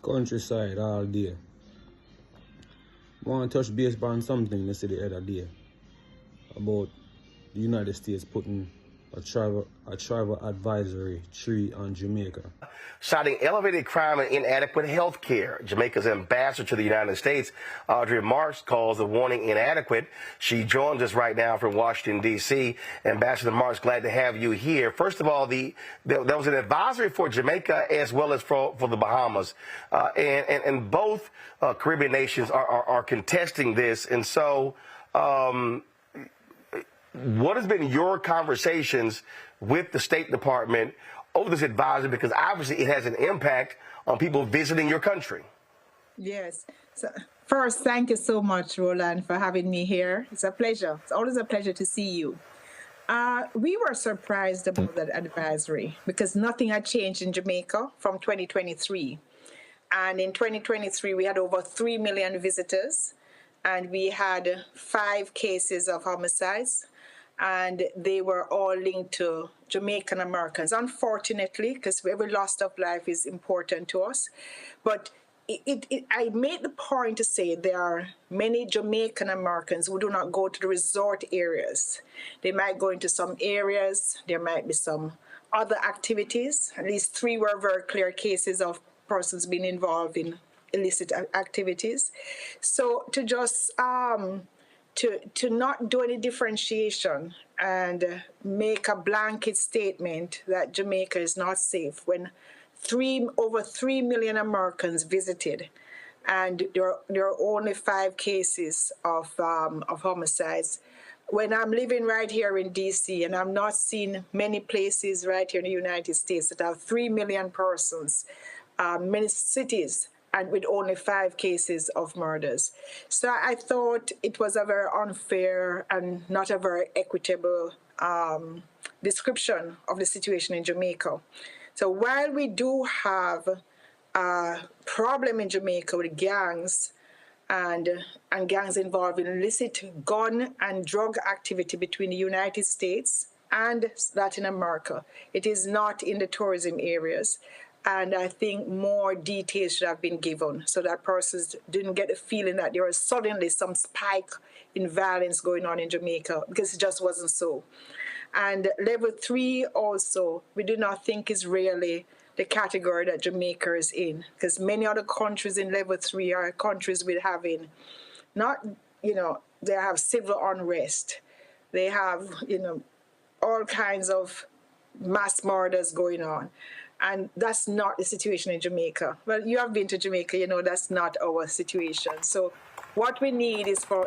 Countryside all day. Want to touch base on something they said the other day about the United States putting a travel advisory tree on Jamaica. Citing elevated crime and inadequate health care. Jamaica's ambassador to the United States, Audrey Marks, calls the warning inadequate. She joins us right now from Washington, D.C. Ambassador Marks, glad to have you here. First of all, there was an advisory for Jamaica as well as for the Bahamas. And both Caribbean nations are contesting this. And so what has been your conversations with the State Department over this advisory? Because obviously it has an impact on people visiting your country. Yes. So first, thank you so much, Roland, for having me here. It's a pleasure. It's always a pleasure to see you. We were surprised about that advisory because nothing had changed in Jamaica from 2023. And in 2023, we had over 3 million visitors, and we had 5 cases of homicides. And they were all linked to Jamaican Americans, unfortunately, because every loss of life is important to us. But I made the point to say there are many Jamaican Americans who do not go to the resort areas. They might go into some areas. There might be some other activities. At least 3 were very clear cases of persons being involved in illicit activities. So to just to not do any differentiation and make a blanket statement that Jamaica is not safe when over 3 million Americans visited, and there are only 5 cases of homicides. When I'm living right here in D.C. and I'm not seeing many places right here in the United States that have 3 million persons, many cities, and with only 5 cases of murders. So I thought it was a very unfair and not a very equitable description of the situation in Jamaica. So while we do have a problem in Jamaica with gangs and gangs involved in illicit gun and drug activity between the United States and Latin America, it is not in the tourism areas. And I think more details should have been given so that persons didn't get the feeling that there was suddenly some spike in violence going on in Jamaica, because it just wasn't so. And level 3 also, we do not think is really the category that Jamaica is in, because many other countries in level 3 are countries with having not, they have civil unrest. They have, all kinds of mass murders going on. And that's not the situation in Jamaica. Well, you have been to Jamaica, that's not our situation. So what we need is to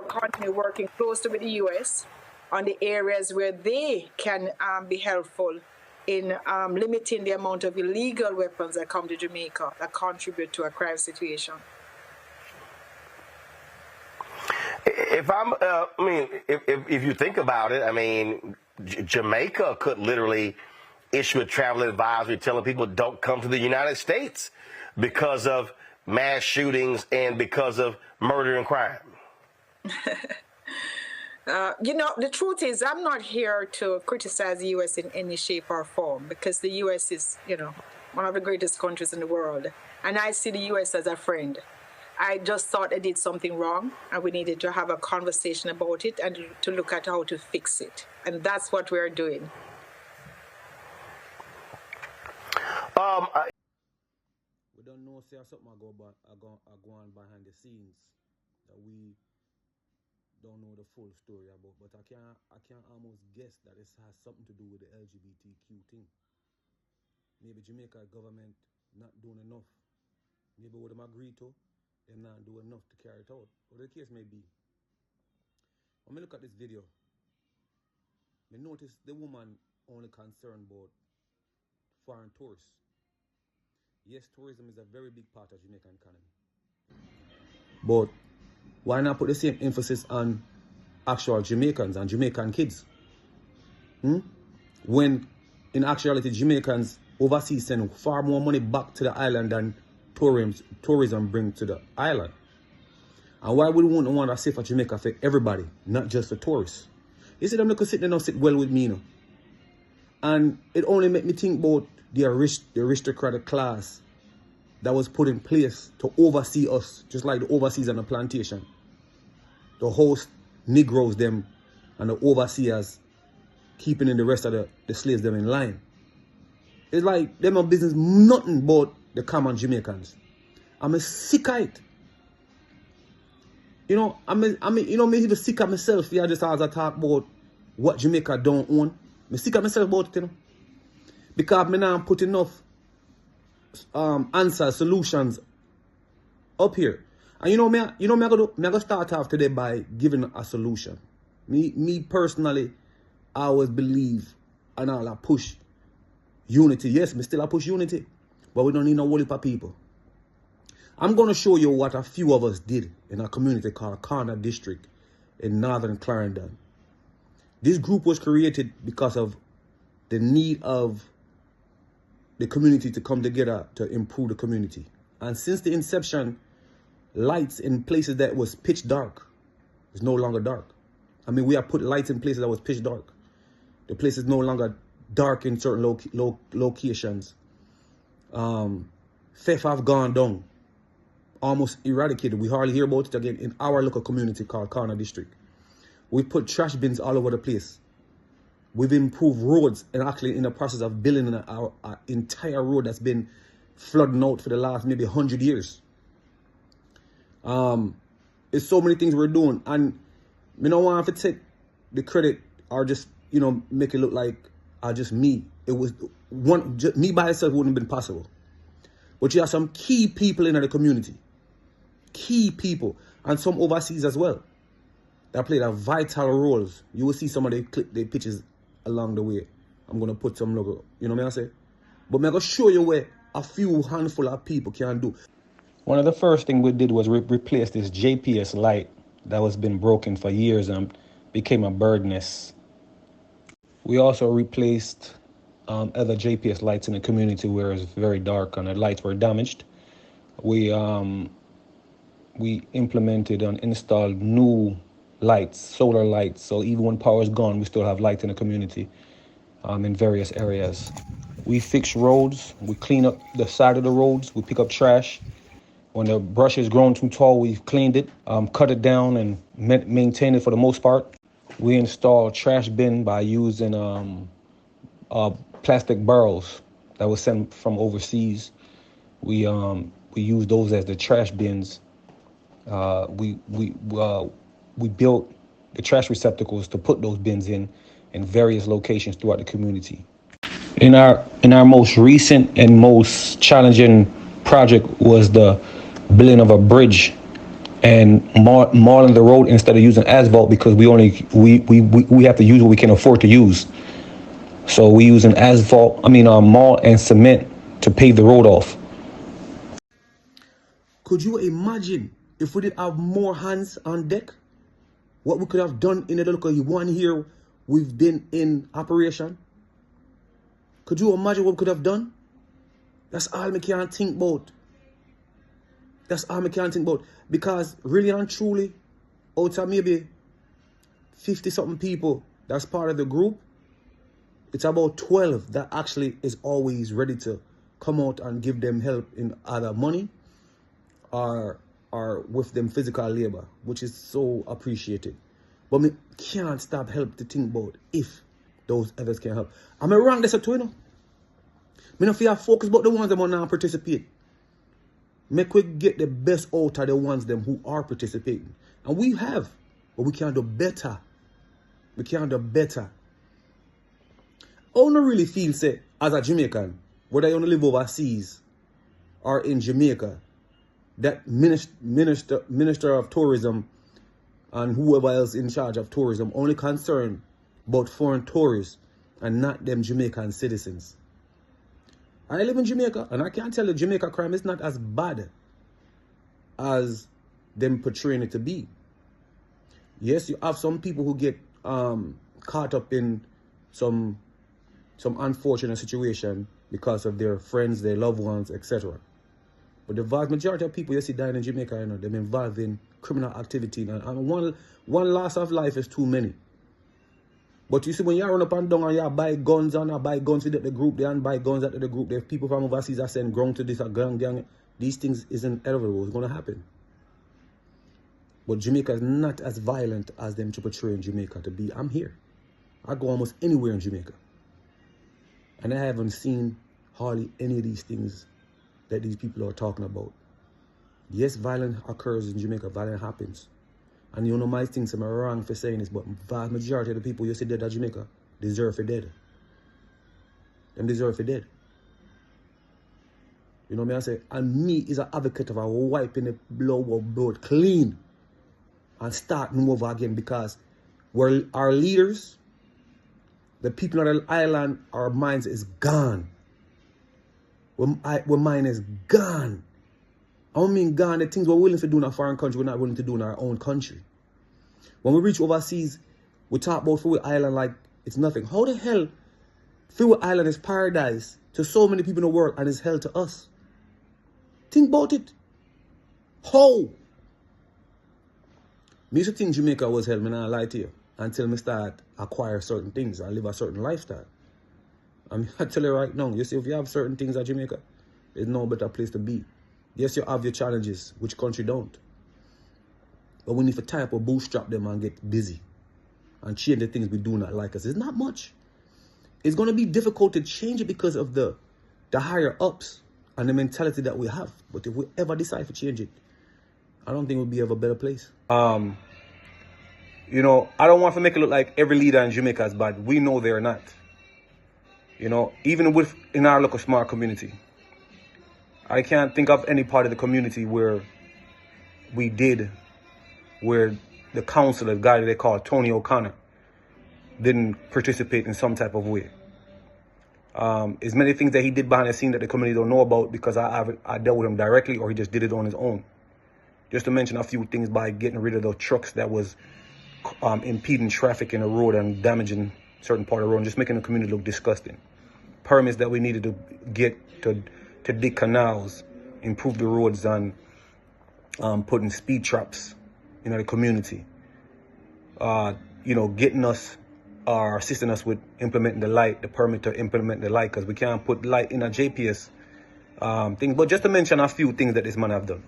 continue working closely with the U.S. on the areas where they can be helpful in limiting the amount of illegal weapons that come to Jamaica that contribute to a crime situation. If you think about it, Jamaica could literally issue a travel advisory telling people don't come to the United States because of mass shootings and because of murder and crime. The truth is, I'm not here to criticize the U.S. in any shape or form, because the U.S. is, one of the greatest countries in the world. And I see the U.S. as a friend. I just thought I did something wrong, and we needed to have a conversation about it and to look at how to fix it. And that's what we're doing. We don't know say something go on behind the scenes that we don't know the full story about, but I can almost guess that it has something to do with the LGBTQ thing. Maybe Jamaica government not doing enough. Maybe what them agree to, they not do enough to carry it out. Whatever the case may be. When I look at this video, I notice the woman only concerned about foreign tourists. Yes, tourism is a very big part of Jamaican economy. But why not put the same emphasis on actual Jamaicans and Jamaican kids? When in actuality Jamaicans overseas send far more money back to the island than tourism bring to the island. And why would we want a safer Jamaica for everybody, not just for tourists? You see them look sit there and sit well with me, And it only make me think about the aristocratic class that was put in place to oversee us, just like the overseers on the plantation. The host Negroes them and the overseers keeping in the rest of the slaves them in line. It's like them a business nothing but the common Jamaicans. I'm a sick of it. You know, me even sick of myself. Yeah, just as I talk about what Jamaica don't own. Me sick of myself about it, you know. Because me now put enough answers, solutions up here. And I'm gonna start off today by giving a solution. Me personally, I always believe and I push unity. Yes, me still I push unity. But we don't need no whole heap of people. I'm going to show you what a few of us did in a community called Corner District in Northern Clarendon. This group was created because of the need of the community to come together to improve the community. And since the inception, lights in places that was pitch dark is no longer dark. I mean, we have put lights in places that was pitch dark. The place is no longer dark in certain locations. Theft have gone down. Almost eradicated. We hardly hear about it again in our local community called Corner District. We put trash bins all over the place. We've improved roads and actually in the process of building our entire road that's been flooding out for the last maybe 100 years. There's so many things we're doing, and we don't want to take the credit or just make it look like just me. It was me by itself wouldn't have been possible. But you have some key people in the community. Key people. And some overseas as well. That played a vital roles. You will see some of the pictures along the way. I'm going to put some logo. You know what I say? But I'm going to show you where a few handful of people can do. One of the first things we did was replace this JPS light that was been broken for years and became a bird nest. We also replaced other JPS lights in the community where it's very dark and the lights were damaged. We implemented and installed new lights, solar lights. So even when power is gone, we still have light in the community in various areas. We fix roads. We clean up the side of the roads. We pick up trash. When the brush has grown too tall, we've cleaned it, cut it down and maintain it for the most part. We install trash bin by using plastic barrels that was sent from overseas. We use those as the trash bins. We built the trash receptacles to put those bins in various locations throughout the community. In our most recent and most challenging project was the building of a bridge and mauling the road instead of using asphalt because we have to use what we can afford to use. So we use malt and cement to pave the road off. Could you imagine if we did have more hands on deck? What we could have done in the local 1 year we've been in operation? Could you imagine what we could have done? That's all me can think about. That's all me can think about. Because really and truly, out of maybe 50-something people that's part of the group, it's about 12 that actually is always ready to come out and give them help in either money or with them physical labor, which is so appreciated. But me can't stop help to think about if those others can help. I'm wrong this too, you know. Me not feel focus about the ones that want to participate. Make we get the best out of the ones them who are participating. And we have, but we can do better. We can do better. I don't really feel, say, as a Jamaican, whether you want to live overseas or in Jamaica, that minister of tourism and whoever else in charge of tourism only concerned about foreign tourists and not them Jamaican citizens. I live in Jamaica, and I can't tell you Jamaica crime is not as bad as them portraying it to be. Yes, you have some people who get caught up in some unfortunate situation because of their friends, their loved ones, etc. But the vast majority of people you see dying in Jamaica, you know, they're involved in criminal activity. And one loss of life is too many. But you see, when you run up and down and you buy guns with the group, they and buy guns at the group, there's people from overseas that send ground to this gang. These things is inevitable. It's going to happen. But Jamaica is not as violent as them to portray in Jamaica to be. I'm here. I go almost anywhere in Jamaica. And I haven't seen hardly any of these things that these people are talking about. Yes, violence occurs in Jamaica. Violence happens. And you know my things, I'm wrong for saying this, but vast majority of the people you see dead in Jamaica deserve to dead. Them deserve to dead. You know what I say? And me is an advocate of wiping the blood clean and starting over again, because we're our leaders, the people on the island, our minds is gone. Our mind is gone. I don't mean gone, the things we're willing to do in a foreign country, we're not willing to do in our own country. When we reach overseas, we talk about Freeway Island like it's nothing. How the hell Freeway Island is paradise to so many people in the world and is hell to us? Think about it. How? Me used to think Jamaica was hell, man, I lie to you, until me start acquire certain things and live a certain lifestyle. I tell you right now, you see, if you have certain things at Jamaica, there's no better place to be. Yes, you have your challenges, which country don't. But we need to type or bootstrap them and get busy and change the things we do not like us. It's not much. It's going to be difficult to change it because of the higher ups and the mentality that we have. But if we ever decide to change it, I don't think we'll be ever a better place. You know, I don't want to make it look like every leader in Jamaica is bad. We know they're not. You know, even in our local small community, I can't think of any part of the community where the councillor, the guy that they call Tony O'Connor, didn't participate in some type of way. There's many things that he did behind the scene that the community don't know about because I dealt with him directly, or he just did it on his own. Just to mention a few things, by getting rid of the trucks that was impeding traffic in the road and damaging certain part of the road and just making the community look disgusting. Permits that we needed to get to dig canals, improve the roads, and putting speed traps in the community. You know, getting us or assisting us with implementing the permit to implement the light, because we can't put light in a JPS thing. But just to mention a few things that this man have done.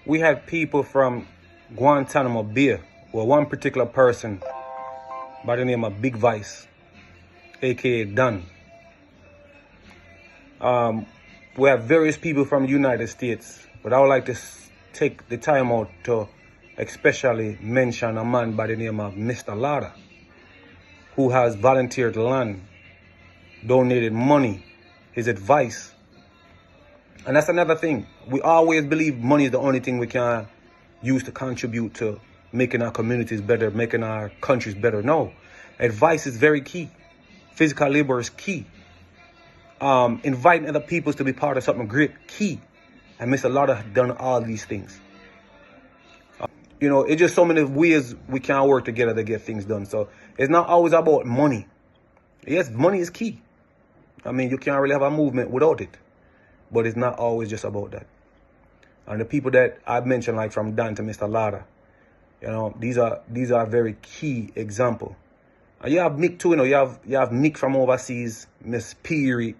We had people from Guantanamo Bay, well, one particular person by the name of Big Vice, aka Don. We have various people from the United States, but I would like to take the time out to especially mention a man by the name of Mr. Lara, who has volunteered land, donated money, his advice. And that's another thing. We always believe money is the only thing we can use to contribute to making our communities better, making our countries better. No, advice is very key. Physical labor is key. Inviting other people to be part of something great, key. And Mr. Lara has done all these things. You know, it's just so many ways we can work together to get things done. So it's not always about money. Yes, money is key. I mean, you can't really have a movement without it. But it's not always just about that. And the people that I've mentioned, like from Dan to Mr. Lara, you know, these are very key example. And you have Mick too, you know, you have Mick from overseas, Miss Peary.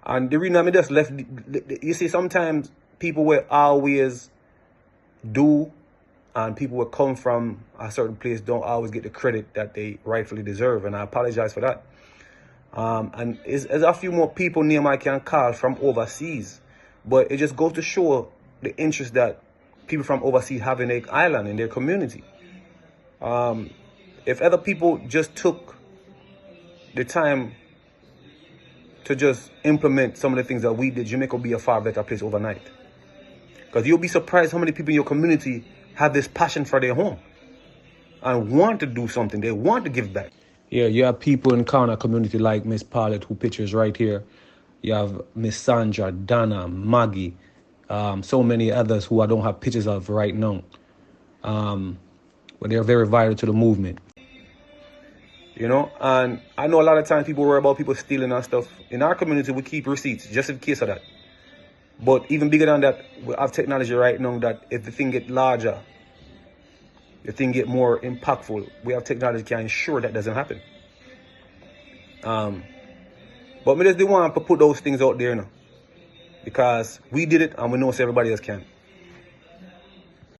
And the reason I just left, you see, sometimes people will always do, and people will come from a certain place don't always get the credit that they rightfully deserve. And I apologize for that. And there's a few more people name I can call from overseas, but it just goes to show the interest that people from overseas have in their island, in their community. If other people just took the time to just implement some of the things that we did, Jamaica will be a far better place overnight. Because you'll be surprised how many people in your community have this passion for their home and want to do something. They want to give back. Yeah, you have people in Kana community like Miss Paulette, who pictures right here. You have Miss Sandra, Donna, Maggie, so many others who I don't have pictures of right now. But they're very vital to the movement. You know, and I know a lot of times people worry about people stealing our stuff. In our community, we keep receipts just in case of that. But even bigger than that, we have technology right now that if the thing get larger, the thing get more impactful, we have technology that can ensure that doesn't happen. But me just didn't want to put those things out there, you know. Because we did it and we know so everybody else can.